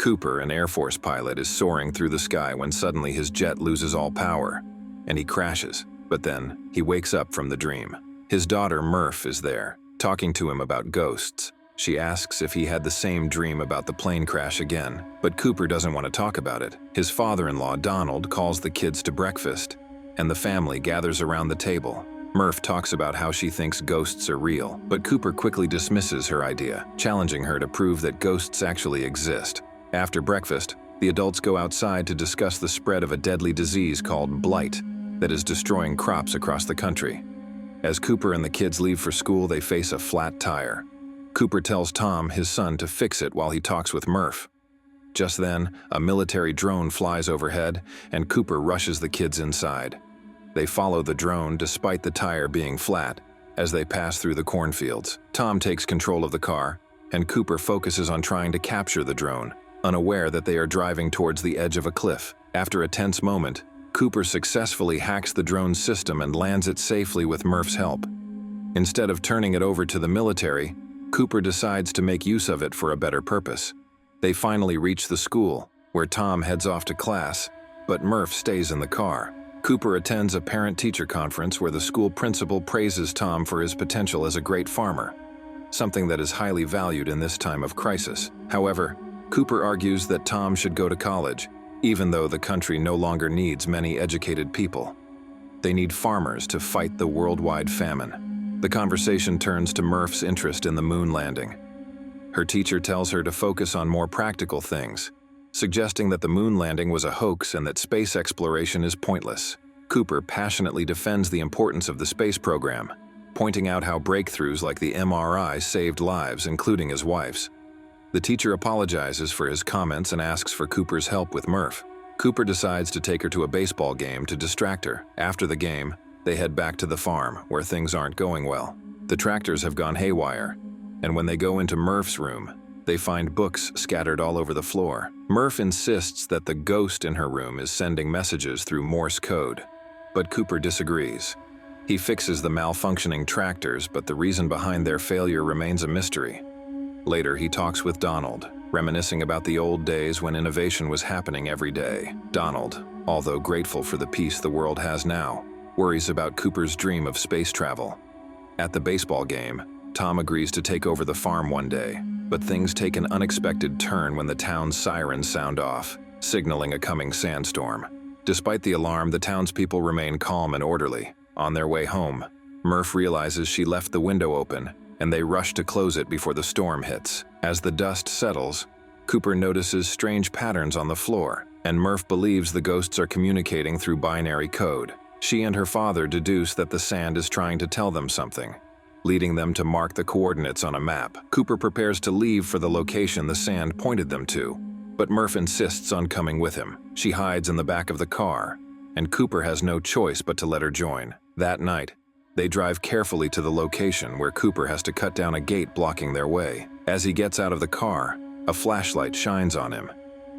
Cooper, an Air Force pilot, is soaring through the sky when suddenly his jet loses all power, and he crashes. But then, he wakes up from the dream. His daughter, Murph, is there, talking to him about ghosts. She asks if he had the same dream about the plane crash again, but Cooper doesn't want to talk about it. His father-in-law, Donald, calls the kids to breakfast, and the family gathers around the table. Murph talks about how she thinks ghosts are real, but Cooper quickly dismisses her idea, challenging her to prove that ghosts actually exist. After breakfast, the adults go outside to discuss the spread of a deadly disease called blight that is destroying crops across the country. As Cooper and the kids leave for school, they face a flat tire. Cooper tells Tom, his son, to fix it while he talks with Murph. Just then, a military drone flies overhead, and Cooper rushes the kids inside. They follow the drone despite the tire being flat as they pass through the cornfields. Tom takes control of the car, and Cooper focuses on trying to capture the drone, unaware that they are driving towards the edge of a cliff. After a tense moment, Cooper successfully hacks the drone's system and lands it safely with Murph's help. Instead of turning it over to the military, Cooper decides to make use of it for a better purpose. They finally reach the school, where Tom heads off to class, but Murph stays in the car. Cooper attends a parent-teacher conference where the school principal praises Tom for his potential as a great farmer, something that is highly valued in this time of crisis. However, Cooper argues that Tom should go to college, even though the country no longer needs many educated people. They need farmers to fight the worldwide famine. The conversation turns to Murph's interest in the moon landing. Her teacher tells her to focus on more practical things, suggesting that the moon landing was a hoax and that space exploration is pointless. Cooper passionately defends the importance of the space program, pointing out how breakthroughs like the MRI saved lives, including his wife's. The teacher apologizes for his comments and asks for Cooper's help with Murph. Cooper decides to take her to a baseball game to distract her. After the game, they head back to the farm, where things aren't going well. The tractors have gone haywire, and when they go into Murph's room, they find books scattered all over the floor. Murph insists that the ghost in her room is sending messages through Morse code, but Cooper disagrees. He fixes the malfunctioning tractors, but the reason behind their failure remains a mystery. Later, he talks with Donald, reminiscing about the old days when innovation was happening every day. Donald, although grateful for the peace the world has now, worries about Cooper's dream of space travel. At the baseball game, Tom agrees to take over the farm one day, but things take an unexpected turn when the town's sirens sound off, signaling a coming sandstorm. Despite the alarm, the townspeople remain calm and orderly. On their way home, Murph realizes she left the window open, and they rush to close it before the storm hits. As the dust settles, Cooper notices strange patterns on the floor, and Murph believes the ghosts are communicating through binary code. She and her father deduce that the sand is trying to tell them something, leading them to mark the coordinates on a map. Cooper prepares to leave for the location the sand pointed them to, but Murph insists on coming with him. She hides in the back of the car, and Cooper has no choice but to let her join. That night, they drive carefully to the location where Cooper has to cut down a gate blocking their way. As he gets out of the car, a flashlight shines on him,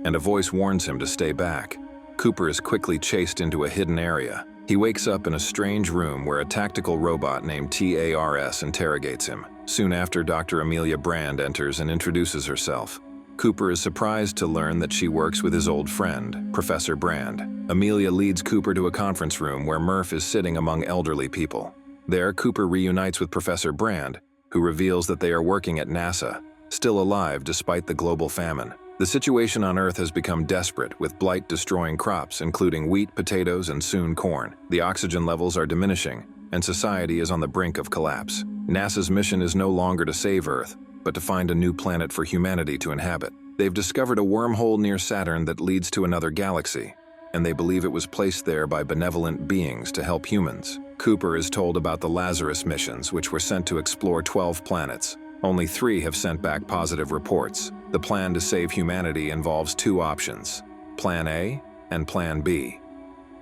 and a voice warns him to stay back. Cooper is quickly chased into a hidden area. He wakes up in a strange room where a tactical robot named TARS interrogates him. Soon after, Dr. Amelia Brand enters and introduces herself. Cooper is surprised to learn that she works with his old friend, Professor Brand. Amelia leads Cooper to a conference room where Murph is sitting among elderly people. There, Cooper reunites with Professor Brand, who reveals that they are working at NASA, still alive despite the global famine. The situation on Earth has become desperate, with blight destroying crops, including wheat, potatoes, and soon corn. The oxygen levels are diminishing, and society is on the brink of collapse. NASA's mission is no longer to save Earth, but to find a new planet for humanity to inhabit. They've discovered a wormhole near Saturn that leads to another galaxy, and they believe it was placed there by benevolent beings to help humans. Cooper is told about the Lazarus missions, which were sent to explore 12 planets. Only 3 have sent back positive reports. The plan to save humanity involves 2 options, Plan A and Plan B.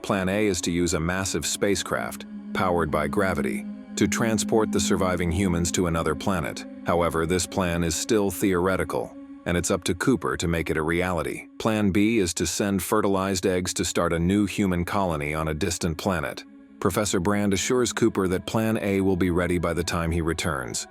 Plan A is to use a massive spacecraft, powered by gravity, to transport the surviving humans to another planet. However, this plan is still theoretical, and it's up to Cooper to make it a reality. Plan B is to send fertilized eggs to start a new human colony on a distant planet. Professor Brand assures Cooper that Plan A will be ready by the time he returns,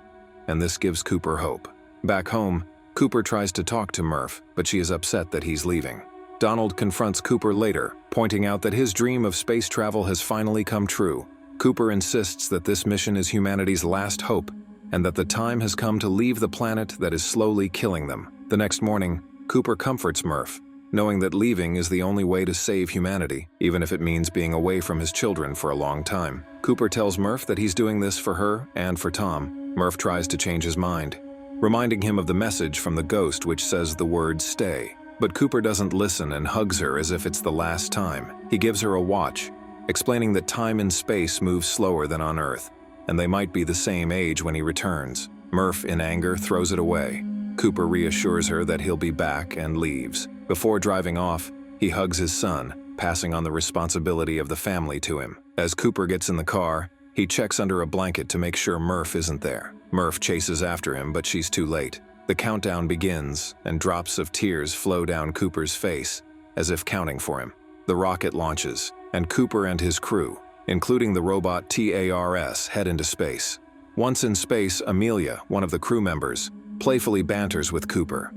and this gives Cooper hope. Back home, Cooper tries to talk to Murph, but she is upset that he's leaving. Donald confronts Cooper later, pointing out that his dream of space travel has finally come true. Cooper insists that this mission is humanity's last hope, and that the time has come to leave the planet that is slowly killing them. The next morning, Cooper comforts Murph, knowing that leaving is the only way to save humanity, even if it means being away from his children for a long time. Cooper tells Murph that he's doing this for her and for Tom. Murph tries to change his mind, reminding him of the message from the ghost which says the word stay. But Cooper doesn't listen and hugs her as if it's the last time. He gives her a watch, explaining that time and space move slower than on Earth, and they might be the same age when he returns. Murph, in anger, throws it away. Cooper reassures her that he'll be back and leaves. Before driving off, he hugs his son, passing on the responsibility of the family to him. As Cooper gets in the car, he checks under a blanket to make sure Murph isn't there. Murph chases after him, but she's too late. The countdown begins, and drops of tears flow down Cooper's face, as if counting for him. The rocket launches, and Cooper and his crew, including the robot TARS, head into space. Once in space, Amelia, one of the crew members, playfully banters with Cooper.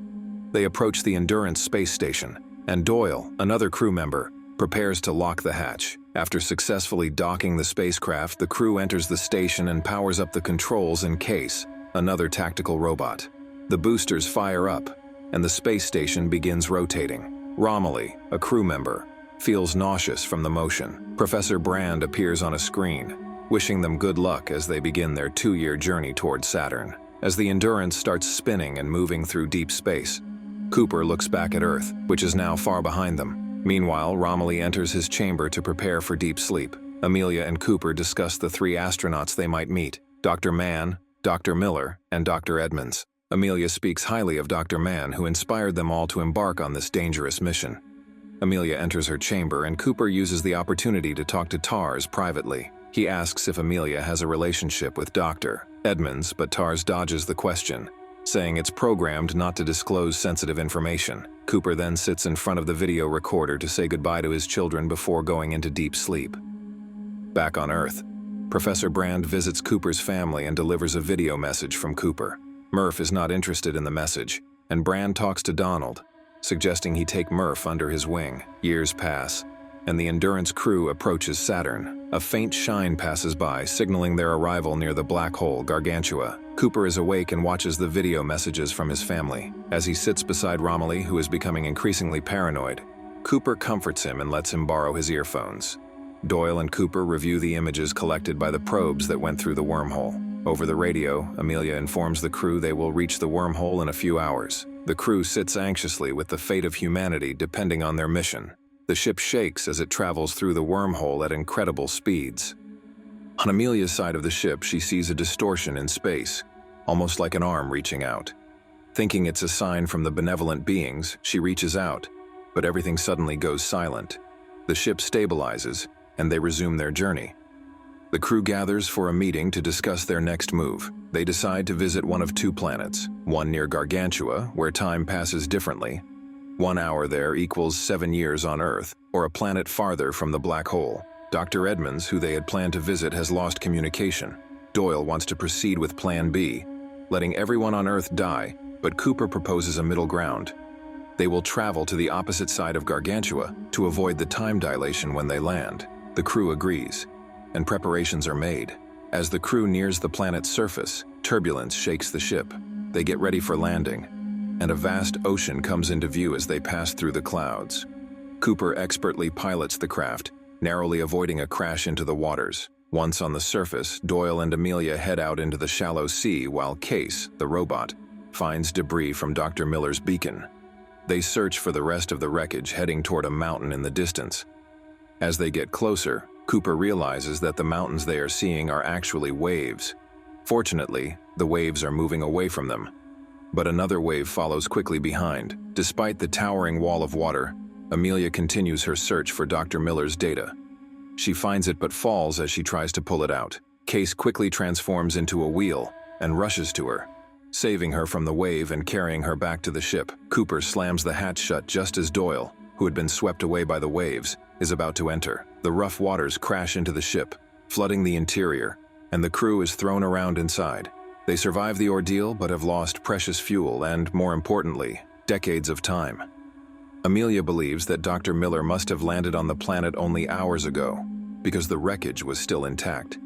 They approach the Endurance space station, and Doyle, another crew member, prepares to lock the hatch. After successfully docking the spacecraft, the crew enters the station and powers up the controls in Case, another tactical robot. The boosters fire up, and the space station begins rotating. Romilly, a crew member, feels nauseous from the motion. Professor Brand appears on a screen, wishing them good luck as they begin their 2-year journey toward Saturn. As the Endurance starts spinning and moving through deep space, Cooper looks back at Earth, which is now far behind them. Meanwhile, Romilly enters his chamber to prepare for deep sleep. Amelia and Cooper discuss the 3 astronauts they might meet: Dr. Mann, Dr. Miller, and Dr. Edmonds. Amelia speaks highly of Dr. Mann, who inspired them all to embark on this dangerous mission. Amelia enters her chamber, and Cooper uses the opportunity to talk to TARS privately. He asks if Amelia has a relationship with Dr. Edmonds, but TARS dodges the question, saying it's programmed not to disclose sensitive information. Cooper then sits in front of the video recorder to say goodbye to his children before going into deep sleep. Back on Earth, Professor Brand visits Cooper's family and delivers a video message from Cooper. Murph is not interested in the message, and Brand talks to Donald, suggesting he take Murph under his wing. Years pass, and the Endurance crew approaches Saturn. A faint shine passes by, signaling their arrival near the black hole Gargantua. Cooper is awake and watches the video messages from his family. As he sits beside Romilly, who is becoming increasingly paranoid, Cooper comforts him and lets him borrow his earphones. Doyle and Cooper review the images collected by the probes that went through the wormhole. Over the radio, Amelia informs the crew they will reach the wormhole in a few hours. The crew sits anxiously with the fate of humanity depending on their mission. The ship shakes as it travels through the wormhole at incredible speeds. On Amelia's side of the ship, she sees a distortion in space, almost like an arm reaching out. Thinking it's a sign from the benevolent beings, she reaches out, but everything suddenly goes silent. The ship stabilizes, and they resume their journey. The crew gathers for a meeting to discuss their next move. They decide to visit one of 2 planets, one near Gargantua, where time passes differently. 1 hour there equals 7 years on Earth, or a planet farther from the black hole. Dr. Edmonds, who they had planned to visit, has lost communication. Doyle wants to proceed with Plan B, letting everyone on Earth die, but Cooper proposes a middle ground. They will travel to the opposite side of Gargantua to avoid the time dilation when they land. The crew agrees, and preparations are made. As the crew nears the planet's surface, turbulence shakes the ship. They get ready for landing, and a vast ocean comes into view as they pass through the clouds. Cooper expertly pilots the craft, narrowly avoiding a crash into the waters. Once on the surface, Doyle and Amelia head out into the shallow sea while Case, the robot, finds debris from Dr. Miller's beacon. They search for the rest of the wreckage, heading toward a mountain in the distance. As they get closer, Cooper realizes that the mountains they are seeing are actually waves. Fortunately, the waves are moving away from them, but another wave follows quickly behind. Despite the towering wall of water, Amelia continues her search for Dr. Miller's data. She finds it but falls as she tries to pull it out. Case quickly transforms into a wheel and rushes to her, saving her from the wave and carrying her back to the ship. Cooper slams the hatch shut just as Doyle, who had been swept away by the waves, is about to enter. The rough waters crash into the ship, flooding the interior, and the crew is thrown around inside. They survive the ordeal but have lost precious fuel and, more importantly, decades of time. Amelia believes that Dr. Miller must have landed on the planet only hours ago because the wreckage was still intact,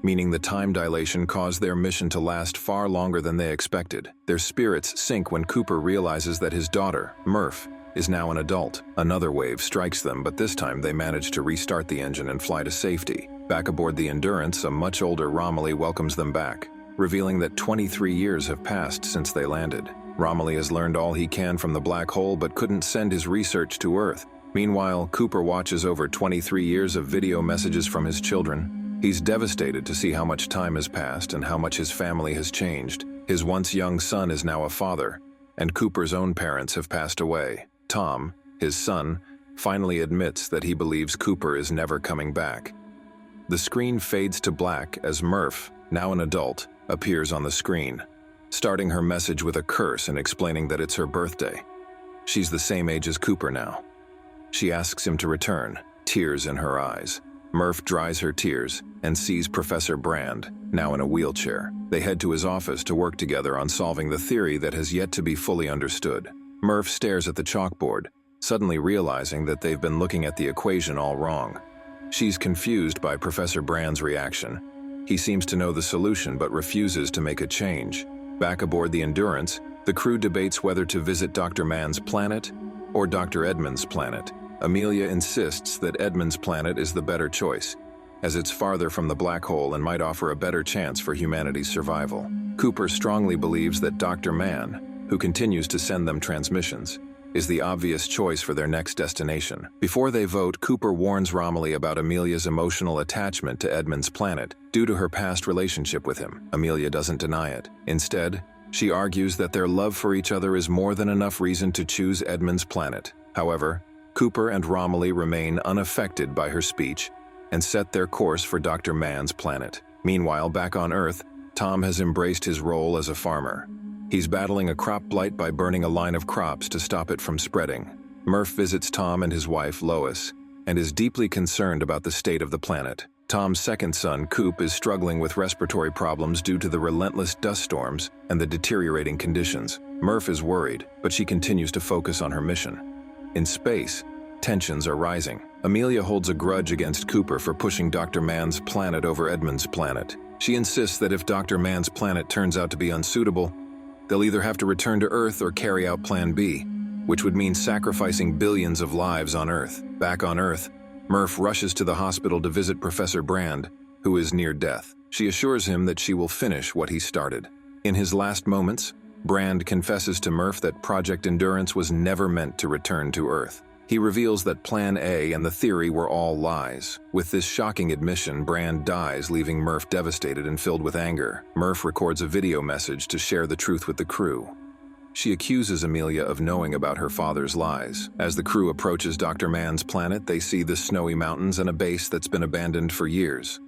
meaning the time dilation caused their mission to last far longer than they expected. Their spirits sink when Cooper realizes that his daughter, Murph, is now an adult. Another wave strikes them, but this time they manage to restart the engine and fly to safety. Back aboard the Endurance, a much older Romilly welcomes them back, revealing that 23 years have passed since they landed. Romilly has learned all he can from the black hole but couldn't send his research to Earth. Meanwhile, Cooper watches over 23 years of video messages from his children. He's devastated to see how much time has passed and how much his family has changed. His once young son is now a father, and Cooper's own parents have passed away. Tom, his son, finally admits that he believes Cooper is never coming back. The screen fades to black as Murph, now an adult, appears on the screen, starting her message with a curse and explaining that it's her birthday. She's the same age as Cooper now. She asks him to return, tears in her eyes. Murph dries her tears and sees Professor Brand, now in a wheelchair. They head to his office to work together on solving the theory that has yet to be fully understood. Murph stares at the chalkboard, suddenly realizing that they've been looking at the equation all wrong. She's confused by Professor Brand's reaction. He seems to know the solution but refuses to make a change. Back aboard the Endurance, the crew debates whether to visit Dr. Mann's planet or Dr. Edmund's planet. Amelia insists that Edmund's planet is the better choice, as it's farther from the black hole and might offer a better chance for humanity's survival. Cooper strongly believes that Dr. Mann, who continues to send them transmissions, is the obvious choice for their next destination. Before they vote, Cooper warns Romilly about Amelia's emotional attachment to Edmund's planet due to her past relationship with him. Amelia doesn't deny it. Instead, she argues that their love for each other is more than enough reason to choose Edmund's planet. However, Cooper and Romilly remain unaffected by her speech and set their course for Dr. Mann's planet. Meanwhile, back on Earth, Tom has embraced his role as a farmer. He's battling a crop blight by burning a line of crops to stop it from spreading. Murph visits Tom and his wife, Lois, and is deeply concerned about the state of the planet. Tom's second son, Coop, is struggling with respiratory problems due to the relentless dust storms and the deteriorating conditions. Murph is worried, but she continues to focus on her mission. In space, tensions are rising. Amelia holds a grudge against Cooper for pushing Dr. Mann's planet over Edmund's planet. She insists that if Dr. Mann's planet turns out to be unsuitable, they'll either have to return to Earth or carry out Plan B, which would mean sacrificing billions of lives on Earth. Back on Earth, Murph rushes to the hospital to visit Professor Brand, who is near death. She assures him that she will finish what he started. In his last moments, Brand confesses to Murph that Project Endurance was never meant to return to Earth. He reveals that Plan A and the theory were all lies. With this shocking admission, Brand dies, leaving Murph devastated and filled with anger. Murph records a video message to share the truth with the crew. She accuses Amelia of knowing about her father's lies. As the crew approaches Dr. Mann's planet, they see the snowy mountains and a base that's been abandoned for years.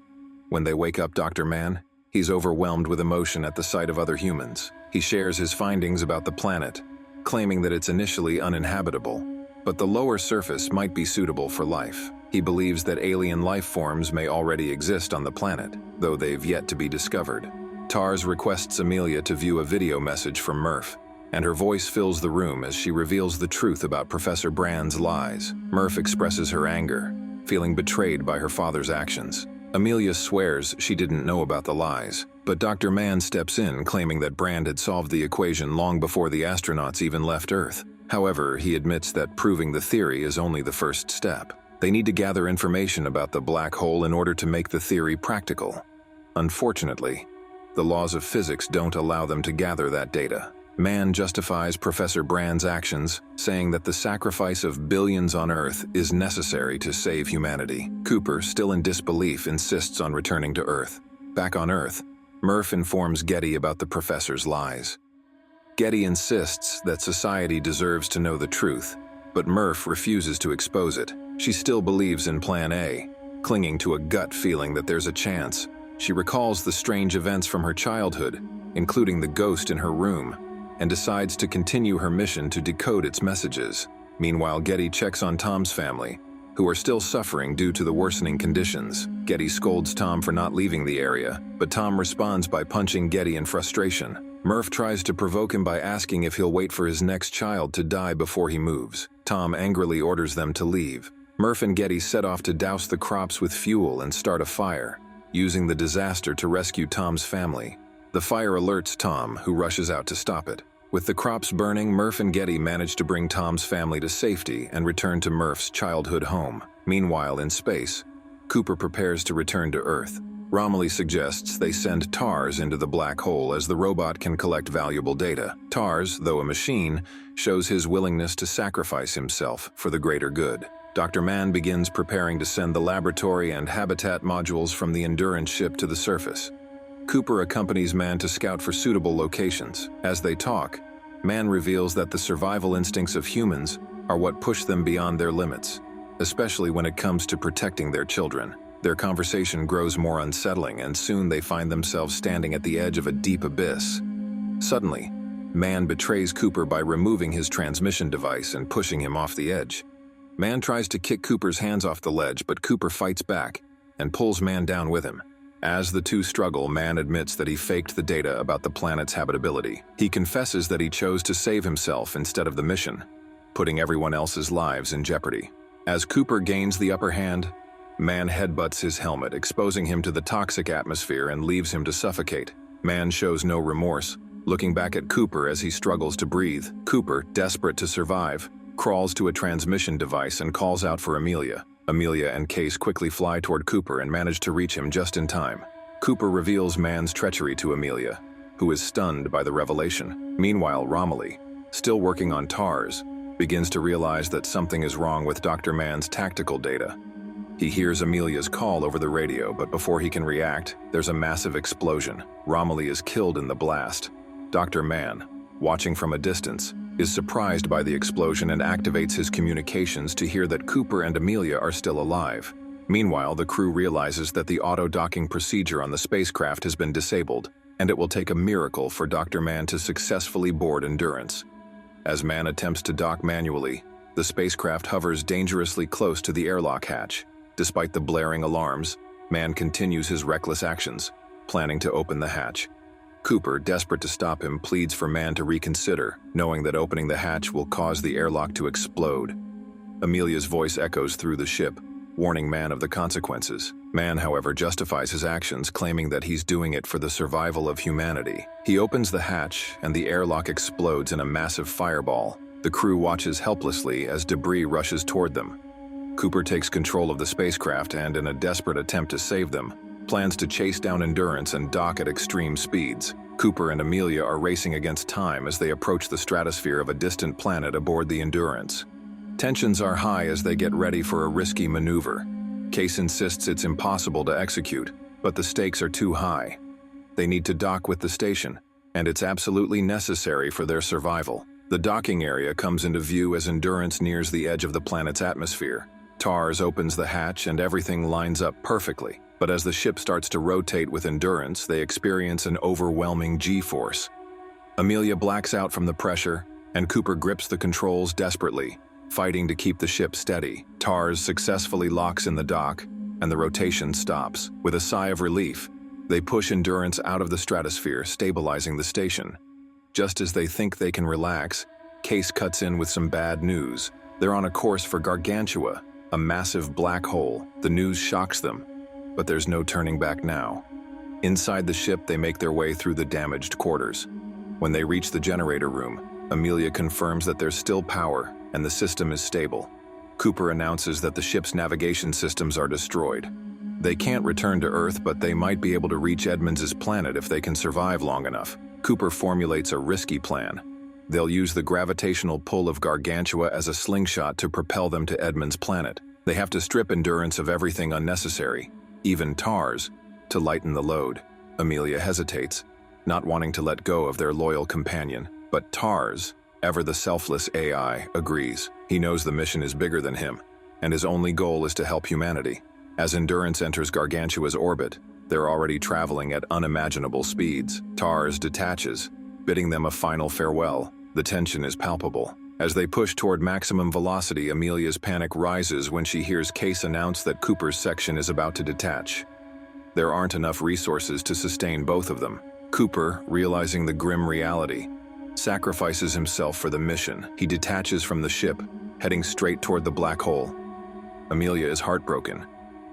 When they wake up Dr. Mann, he's overwhelmed with emotion at the sight of other humans. He shares his findings about the planet, claiming that it's initially uninhabitable, but the lower surface might be suitable for life. He believes that alien life forms may already exist on the planet, though they've yet to be discovered. Tars requests Amelia to view a video message from Murph, and her voice fills the room as she reveals the truth about Professor Brand's lies. Murph expresses her anger, feeling betrayed by her father's actions. Amelia swears she didn't know about the lies, but Dr. Mann steps in, claiming that Brand had solved the equation long before the astronauts even left Earth. However, he admits that proving the theory is only the first step. They need to gather information about the black hole in order to make the theory practical. Unfortunately, the laws of physics don't allow them to gather that data. Mann justifies Professor Brand's actions, saying that the sacrifice of billions on Earth is necessary to save humanity. Cooper, still in disbelief, insists on returning to Earth. Back on Earth, Murph informs Getty about the professor's lies. Getty insists that society deserves to know the truth, but Murph refuses to expose it. She still believes in Plan A, clinging to a gut feeling that there's a chance. She recalls the strange events from her childhood, including the ghost in her room, and decides to continue her mission to decode its messages. Meanwhile, Getty checks on Tom's family, who are still suffering due to the worsening conditions. Getty scolds Tom for not leaving the area, but Tom responds by punching Getty in frustration. Murph tries to provoke him by asking if he'll wait for his next child to die before he moves. Tom angrily orders them to leave. Murph and Getty set off to douse the crops with fuel and start a fire, using the disaster to rescue Tom's family. The fire alerts Tom, who rushes out to stop it. With the crops burning, Murph and Getty manage to bring Tom's family to safety and return to Murph's childhood home. Meanwhile, in space, Cooper prepares to return to Earth. Romilly suggests they send TARS into the black hole as the robot can collect valuable data. TARS, though a machine, shows his willingness to sacrifice himself for the greater good. Dr. Mann begins preparing to send the laboratory and habitat modules from the Endurance ship to the surface. Cooper accompanies Mann to scout for suitable locations. As they talk, Mann reveals that the survival instincts of humans are what push them beyond their limits, especially when it comes to protecting their children. Their conversation grows more unsettling, and soon they find themselves standing at the edge of a deep abyss. Suddenly, Mann betrays Cooper by removing his transmission device and pushing him off the edge. Mann tries to kick Cooper's hands off the ledge, but Cooper fights back and pulls Mann down with him. As the two struggle, Mann admits that he faked the data about the planet's habitability. He confesses that he chose to save himself instead of the mission, putting everyone else's lives in jeopardy. As Cooper gains the upper hand, Mann headbutts his helmet, exposing him to the toxic atmosphere and leaves him to suffocate. Mann shows no remorse, looking back at Cooper as he struggles to breathe. Cooper, desperate to survive, crawls to a transmission device and calls out for Amelia. Amelia and Case quickly fly toward Cooper and manage to reach him just in time. Cooper reveals Mann's treachery to Amelia, who is stunned by the revelation. Meanwhile, Romilly, still working on TARS, begins to realize that something is wrong with Dr. Mann's tactical data. He hears Amelia's call over the radio, but before he can react, there's a massive explosion. Romilly is killed in the blast. Dr. Mann, watching from a distance, is surprised by the explosion and activates his communications to hear that Cooper and Amelia are still alive. Meanwhile, the crew realizes that the auto-docking procedure on the spacecraft has been disabled, and it will take a miracle for Dr. Mann to successfully board Endurance. As Mann attempts to dock manually, the spacecraft hovers dangerously close to the airlock hatch. Despite the blaring alarms, Mann continues his reckless actions, planning to open the hatch. Cooper, desperate to stop him, pleads for Mann to reconsider, knowing that opening the hatch will cause the airlock to explode. Amelia's voice echoes through the ship, warning Mann of the consequences. Mann, however, justifies his actions, claiming that he's doing it for the survival of humanity. He opens the hatch, and the airlock explodes in a massive fireball. The crew watches helplessly as debris rushes toward them. Cooper takes control of the spacecraft and, in a desperate attempt to save them, plans to chase down Endurance and dock at extreme speeds. Cooper and Amelia are racing against time as they approach the stratosphere of a distant planet aboard the Endurance. Tensions are high as they get ready for a risky maneuver. Case insists it's impossible to execute, but the stakes are too high. They need to dock with the station, and it's absolutely necessary for their survival. The docking area comes into view as Endurance nears the edge of the planet's atmosphere. TARS opens the hatch and everything lines up perfectly. But as the ship starts to rotate with Endurance, they experience an overwhelming G-force. Amelia blacks out from the pressure, and Cooper grips the controls desperately, fighting to keep the ship steady. TARS successfully locks in the dock, and the rotation stops. With a sigh of relief, they push Endurance out of the stratosphere, stabilizing the station. Just as they think they can relax, Case cuts in with some bad news. They're on a course for Gargantua, a massive black hole. The news shocks them, but there's no turning back now. Inside the ship, they make their way through the damaged quarters. When they reach the generator room, Amelia confirms that there's still power and the system is stable. Cooper announces that the ship's navigation systems are destroyed. They can't return to Earth, but they might be able to reach Edmonds' planet if they can survive long enough. Cooper formulates a risky plan. They'll use the gravitational pull of Gargantua as a slingshot to propel them to Edmonds' planet. They have to strip Endurance of everything unnecessary, even TARS, to lighten the load. Amelia hesitates, not wanting to let go of their loyal companion, but TARS, ever the selfless AI, agrees. He knows the mission is bigger than him, and his only goal is to help humanity. As Endurance enters Gargantua's orbit, they're already traveling at unimaginable speeds. TARS detaches, bidding them a final farewell. The tension is palpable. As they push toward maximum velocity, Amelia's panic rises when she hears Case announce that Cooper's section is about to detach. There aren't enough resources to sustain both of them. Cooper, realizing the grim reality, sacrifices himself for the mission. He detaches from the ship, heading straight toward the black hole. Amelia is heartbroken,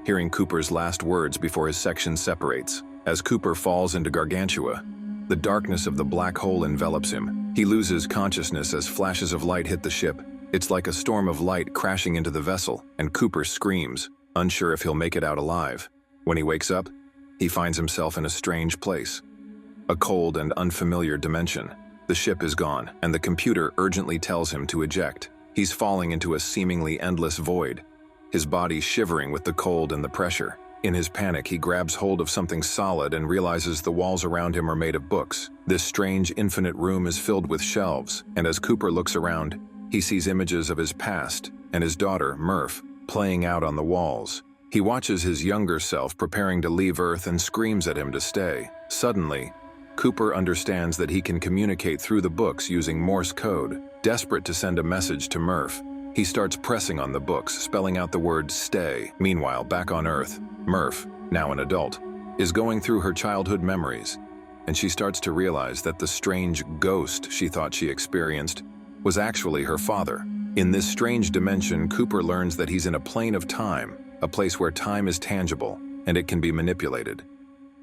hearing Cooper's last words before his section separates. As Cooper falls into Gargantua, the darkness of the black hole envelops him. He loses consciousness as flashes of light hit the ship. It's like a storm of light crashing into the vessel, and Cooper screams, unsure if he'll make it out alive. When he wakes up, he finds himself in a strange place. A cold and unfamiliar dimension. The ship is gone, and the computer urgently tells him to eject. He's falling into a seemingly endless void, his body shivering with the cold and the pressure. In his panic, he grabs hold of something solid and realizes the walls around him are made of books. This strange, infinite room is filled with shelves, and as Cooper looks around, he sees images of his past and his daughter, Murph, playing out on the walls. He watches his younger self preparing to leave Earth and screams at him to stay. Suddenly, Cooper understands that he can communicate through the books using Morse code. Desperate to send a message to Murph, he starts pressing on the books, spelling out the word stay. Meanwhile, back on Earth, Murph, now an adult, is going through her childhood memories, and she starts to realize that the strange ghost she thought she experienced was actually her father. In this strange dimension, Cooper learns that he's in a plane of time, a place where time is tangible, and it can be manipulated.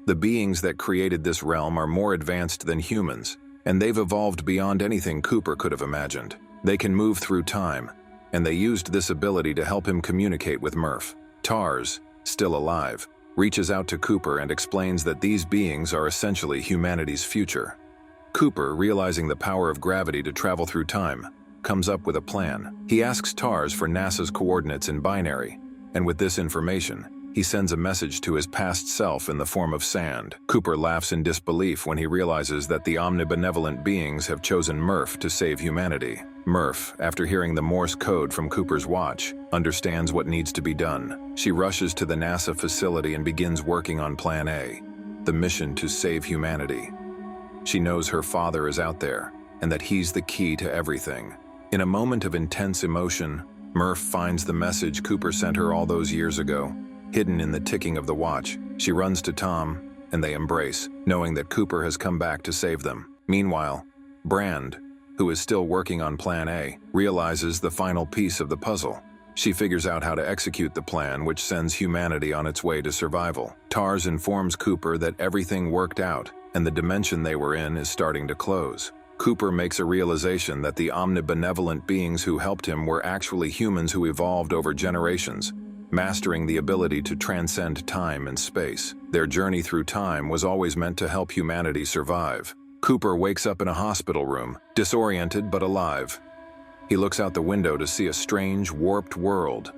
The beings that created this realm are more advanced than humans, and they've evolved beyond anything Cooper could have imagined. They can move through time, and they used this ability to help him communicate with Murph. Tars, still alive, reaches out to Cooper and explains that these beings are essentially humanity's future. Cooper, realizing the power of gravity to travel through time, comes up with a plan. He asks Tars for NASA's coordinates in binary, and with this information, he sends a message to his past self in the form of sand. Cooper laughs in disbelief when he realizes that the omnibenevolent beings have chosen Murph to save humanity. Murph, after hearing the Morse code from Cooper's watch, understands what needs to be done. She rushes to the NASA facility and begins working on Plan A, the mission to save humanity. She knows her father is out there, and that he's the key to everything. In a moment of intense emotion, Murph finds the message Cooper sent her all those years ago, hidden in the ticking of the watch. She runs to Tom, and they embrace, knowing that Cooper has come back to save them. Meanwhile, Brand, who is still working on Plan A, realizes the final piece of the puzzle. She figures out how to execute the plan, which sends humanity on its way to survival. Tars informs Cooper that everything worked out, and the dimension they were in is starting to close. Cooper makes a realization that the omnibenevolent beings who helped him were actually humans who evolved over generations, mastering the ability to transcend time and space. Their journey through time was always meant to help humanity survive. Cooper wakes up in a hospital room, disoriented but alive. He looks out the window to see a strange, warped world.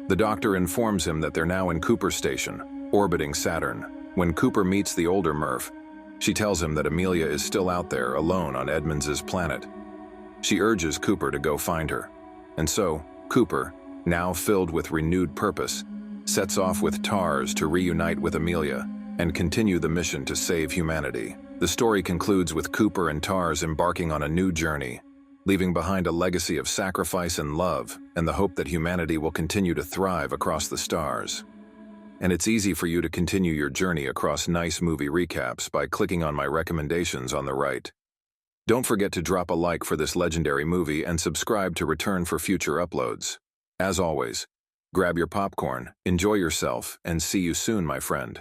The doctor informs him that they're now in Cooper's station, orbiting Saturn. When Cooper meets the older Murph, she tells him that Amelia is still out there, alone on Edmonds's planet. She urges Cooper to go find her. And so, Cooper, now filled with renewed purpose, sets off with Tars to reunite with Amelia and continue the mission to save humanity. The story concludes with Cooper and Tars embarking on a new journey, leaving behind a legacy of sacrifice and love, and the hope that humanity will continue to thrive across the stars. And it's easy for you to continue your journey across nice movie recaps by clicking on my recommendations on the right. Don't forget to drop a like for this legendary movie and subscribe to return for future uploads. As always, grab your popcorn, enjoy yourself, and see you soon, my friend.